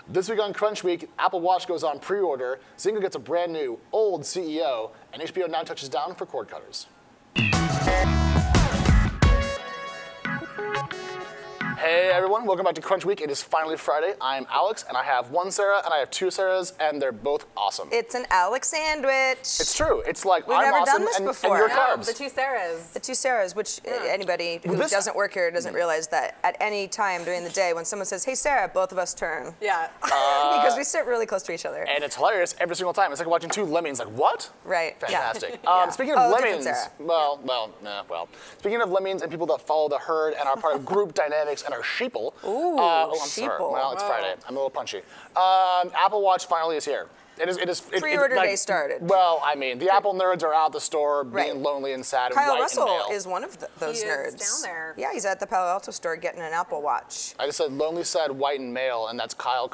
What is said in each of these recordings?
This week on Crunch Week, Apple Watch goes on pre-order, Zynga gets a brand new, old CEO, and HBO Now touches down for cord cutters. Hey everyone, welcome back to Crunch Week. It is finally Friday. I'm Alex, and I have one Sarah, and I have two Sarahs, and they're both awesome. It's an Alex sandwich. It's true. It's like, We've I'm never awesome, done this and before. you're No, carbs. The two Sarahs. The two Sarahs, which anybody who doesn't work here doesn't realize that at any time during the day when someone says, hey Sarah, both of us turn. Yeah. Because we sit really close to each other. And it's hilarious every single time. It's like watching two lemmings. Like, what? Right. Fantastic. Yeah. Speaking of Different lemmings, Sarah. well. Speaking of lemmings and people that follow the herd and are part of group dynamics and are sheeple. Ooh, I'm sorry. sheeple. Well, it's Friday. I'm a little punchy. Apple Watch finally is here. Pre-order day started. Well, I mean, the Apple nerds are out the store being lonely and sad and Kyle white Russell and male. is one of those nerds. He is down there. Yeah, he's at the Palo Alto store getting an Apple Watch. I just said lonely, sad, white, and male, and that's Kyle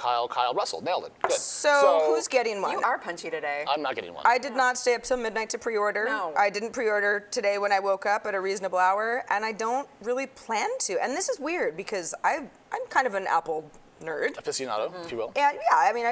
Russell. Nailed it. Good. So who's getting one? You are punchy today. I'm not getting one. I did not stay up till midnight to pre-order. No. I didn't pre-order today when I woke up at a reasonable hour, and I don't really plan to. And this is weird because I'm kind of an Apple nerd. Aficionado, if you will. And yeah, I mean,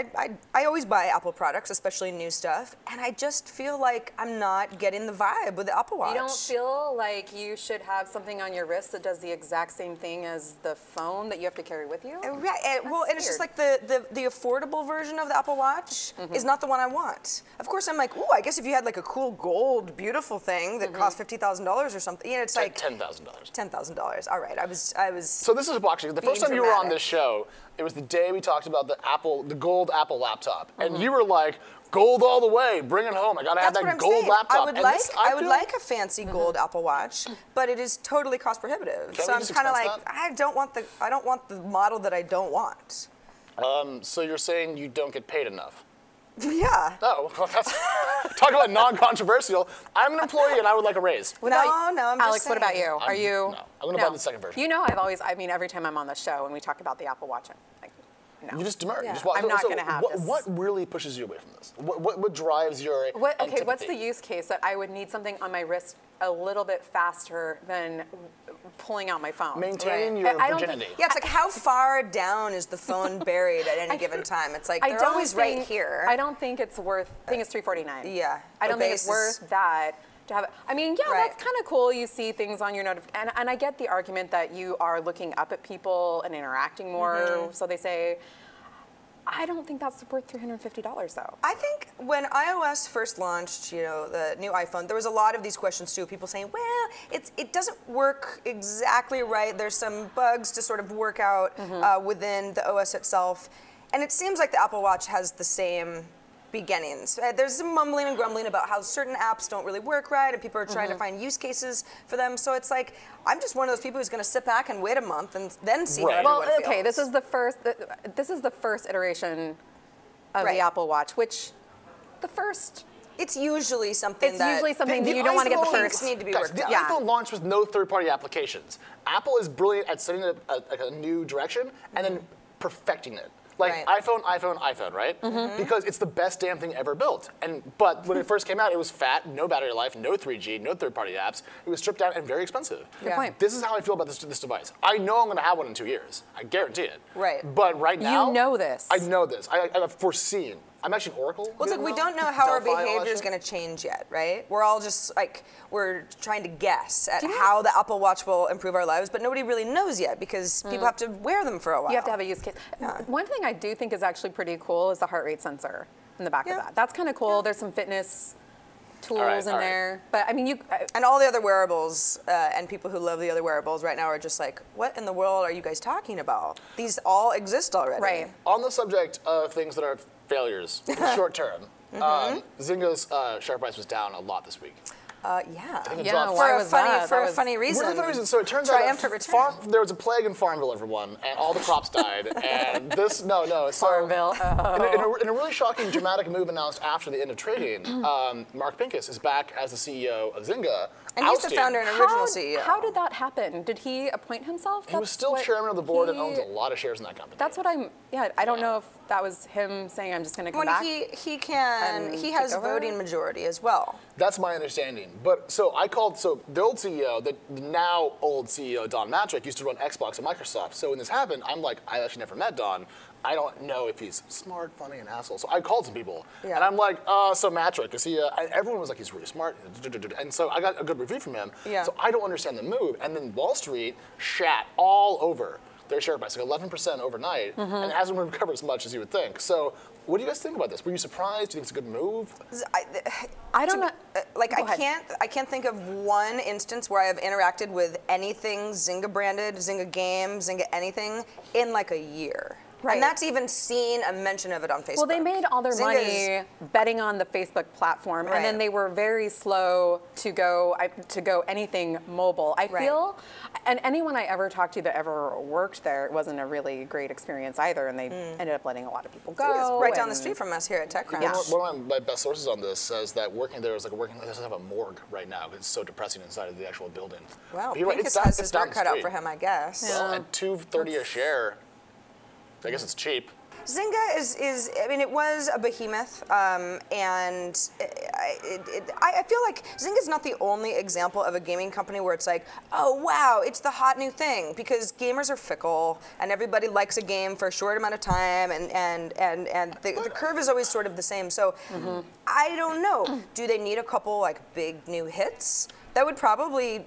I always buy Apple products, especially new stuff, and I just feel like I'm not getting the vibe with the Apple Watch. You don't feel like you should have something on your wrist that does the exact same thing as the phone that you have to carry with you? Right, well, and it's just like the affordable version of the Apple Watch is not the one I want. Of course, I'm like, ooh, I guess if you had like a cool gold, beautiful thing that cost $50,000 or something, you know, it's like $10,000. $10,000. All right, I was. So this is actually the first being time you were on dramatic. this show. It was the day we talked about the gold Apple laptop, and you were like, "Gold all the way, bring it home. I gotta have That's what that I'm gold saying. laptop." I would like a fancy gold Apple Watch, but it is totally cost prohibitive. Can So we I'm just kind of expense like, that? I don't want the model that I don't want. So you're saying you don't get paid enough? Yeah. Oh, well, that's talk about non-controversial. I'm an employee and I would like a raise. No, I'm just Alex, saying. what about you? Are you? No, I'm gonna buy the second version. You know, I mean, every time I'm on the show and we talk about the Apple Watch, I'm like, no. You just demur. Yeah. I'm not gonna have this. What really pushes you away from this? What drives your Okay, what's antipathy? the use case that I would need something on my wrist a little bit faster than pulling out my phone? Maintaining Right. your I don't virginity. think- Yeah, it's like how far down is the phone buried at any given time? It's like they're always right here. I don't think it's worth. I think it's $349. Yeah, I don't the think it's base worth that. To have, I mean, yeah, Right. that's kind of cool. You see things on your notification, and I get the argument that you are looking up at people and interacting more. So they say. I don't think that's worth $350 though. I think when iOS first launched, you know, the new iPhone, there was a lot of these questions too. People saying, well, it doesn't work exactly right. There's some bugs to sort of work out within the OS itself. And it seems like the Apple Watch has the same beginnings. There's some mumbling and grumbling about how certain apps don't really work right, and people are trying to find use cases for them. So it's like, I'm just one of those people who's going to sit back and wait a month and then see Right. how Well, everyone okay, feels. this is the first iteration of Right. the Apple Watch, which the first. It's usually something It's usually something that The you don't want to get the iPhone first. need to be Guys, worked the out. Yeah. iPhone launched with no third-party applications. Apple is brilliant at setting a new direction and then perfecting it. Like Right. iPhone, right? Because it's the best damn thing ever built. But when it first came out, it was fat, no battery life, no 3G, no third-party apps. It was stripped down and very expensive. Good point. This is how I feel about this device. I know I'm going to have one in 2 years. I guarantee it. Right. But right now, You know this. I know this. I have foreseen. I'm actually an Oracle. Well, it's like we don't know how our behavior is going to change yet, right? We're all just like, we're trying to guess at how the Apple Watch will improve our lives, but nobody really knows yet because people have to wear them for a while. You have to have a use case. One thing I do think is actually pretty cool is the heart rate sensor in the back of that. That's kind of cool. There's some fitness tools in there. But I mean, And all the other wearables and people who love the other wearables right now are just like, what in the world are you guys talking about? These all exist already. Right. On the subject of things that are failures in the short term, Zynga's share price was down a lot this week. Yeah. it Yeah, dropped. why For a was funny, that? for That a was- funny reason. One of the reasons, so it turns out Triumphant that return. there was a plague in Farmville, everyone, and all the crops died. And this, so Farmville. in a really shocking, dramatic move announced after the end of trading, Mark Pincus is back as the CEO of Zynga. And he's the ousted. founder and original CEO. How did that happen? Did he appoint himself? He was still chairman of the board and owns a lot of shares in that company. That's what I don't know if that was him saying, I'm just going to come When back. he has take over? voting majority as well. That's my understanding. But so the old CEO, the now old CEO, Don Matrick, used to run Xbox at Microsoft. So when this happened, I'm like, I actually never met Don. I don't know if he's smart, funny, and asshole. So I called some people, and I'm like, so Matrick, is he? Everyone was like, he's really smart, and so I got a good review from him. Yeah. So I don't understand the move. And then Wall Street shat all over their share price, like 11% overnight, and it hasn't recovered as much as you would think. So what do you guys think about this? Were you surprised? Do you think it's a good move? I don't know. Like I can't think of one instance where I have interacted with anything Zynga branded, Zynga Games, Zynga anything in like a year. Right. And that's even seen a mention of it on Facebook. Well, they made all their money betting on the Facebook platform, and then they were very slow to go anything mobile. I feel, and anyone I ever talked to that ever worked there, it wasn't a really great experience either, and they ended up letting a lot of people go. Right down the street from us here at TechCrunch. One of my best sources on this says that working there is like working. They doesn't have a morgue right now. It's so depressing inside of the actual building. Well, Pincus has his work cut out for him, I guess. Well, at $2.30 a share. I guess it's cheap. Zynga is I mean, it was a behemoth, and I feel like Zynga's not the only example of a gaming company where it's like, oh wow, it's the hot new thing, because gamers are fickle, and everybody likes a game for a short amount of time, and the curve is always sort of the same. So I don't know. Do they need a couple like big new hits? That would probably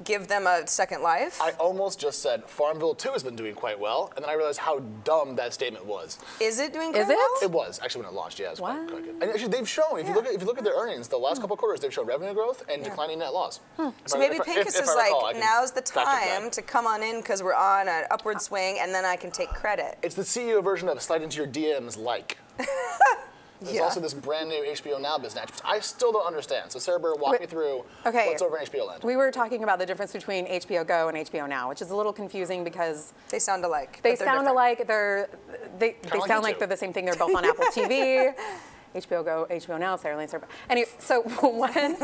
give them a second life. I almost just said Farmville 2 has been doing quite well, and then I realized how dumb that statement was. Is it doing quite well? It was actually when it launched. Yeah, it's quite good. And actually, they've shown if you look at their earnings, the last couple quarters, they've shown revenue growth and declining net loss. So maybe Pincus is like, now's the time to come on in because we're on an upward swing, and then I can take credit. It's the CEO version of slide into your DMs like. There's also this brand new HBO Now business, which I still don't understand. So Sarah Burr, walk me through what's over in HBO land. We were talking about the difference between HBO Go and HBO Now, which is a little confusing because they sound alike. They sound alike. They sound like they're the same thing. They're both on Apple TV. HBO Go, HBO Now, Sarah Lane. Anyway, so one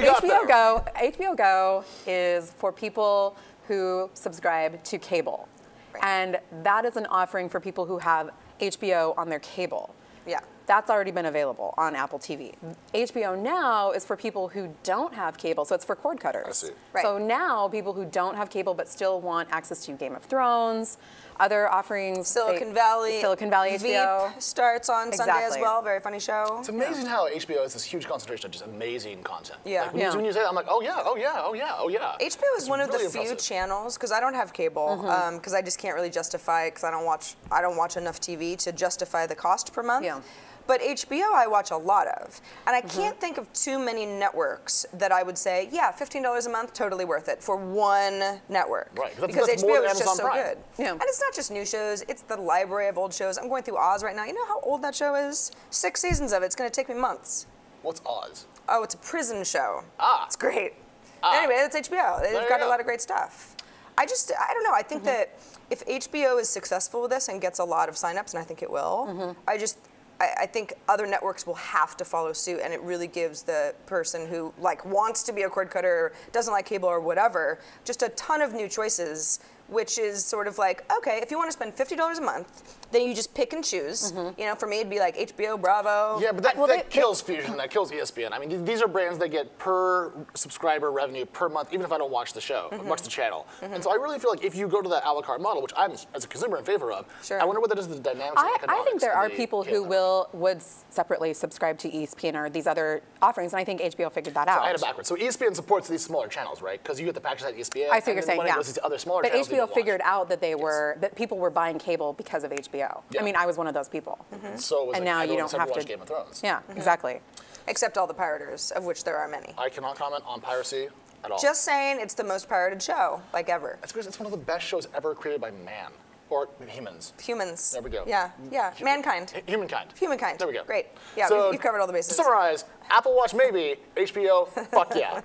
HBO Go is for people who subscribe to cable, and that is an offering for people who have HBO on their cable. Yeah. That's already been available on Apple TV. HBO Now is for people who don't have cable, so it's for cord cutters. I see. Right. So now people who don't have cable but still want access to Game of Thrones, other offerings. Silicon Valley HBO. Veep starts on Sunday as well. Very funny show. It's amazing how HBO has this huge concentration of just amazing content. Yeah. Like when you say that, I'm like, oh yeah. HBO is one of the few channels, because I don't have cable, because I just can't really justify, because I don't watch enough TV to justify the cost per month. Yeah. But HBO I watch a lot of. And I can't think of too many networks that I would say, yeah, $15 a month, totally worth it for one network. Right. Because that's HBO is Amazon just so Prime. good. Yeah. And it's not just new shows, it's the library of old shows. I'm going through Oz right now. You know how old that show is? 6 seasons of it. It's going to take me months. What's Oz? Oh, it's a prison show. Ah. It's great. Anyway, that's HBO. They've got a lot of great stuff. I don't know. I think that if HBO is successful with this and gets a lot of signups, and I think it will, I think other networks will have to follow suit, and it really gives the person who wants to be a cord cutter, doesn't like cable or whatever, just a ton of new choices, which is sort of like, okay, if you want to spend $50 a month, then you just pick and choose. You know, for me it'd be like HBO, Bravo. Yeah, but that kills Fusion, that kills ESPN. I mean, these are brands that get per subscriber revenue per month, even if I don't watch the show, watch the channel. And so I really feel like if you go to that a la carte model, which I'm, as a consumer, in favor of, I wonder what that does to the dynamics of economics. I think there are people who would separately subscribe to ESPN or these other offerings, and I think HBO figured that out. I had it backwards. So ESPN supports these smaller channels, right? Because you get the package at ESPN. I see what you're saying, yeah. Goes to other smaller channels HBO figured out that that people were buying cable because of HBO. Yeah. I mean, I was one of those people. So was and now you don't have to watch Game of Thrones. Yeah, exactly. Except all the pirators, of which there are many. I cannot comment on piracy at all. Just saying, it's the most pirated show, ever. It's because it's one of the best shows ever created by man. Or humans. Humans. There we go. Yeah. Mankind. Humankind. Humankind. There we go. Great. Yeah, so, we've covered all the bases. To summarize, Apple Watch maybe, HBO, fuck yeah.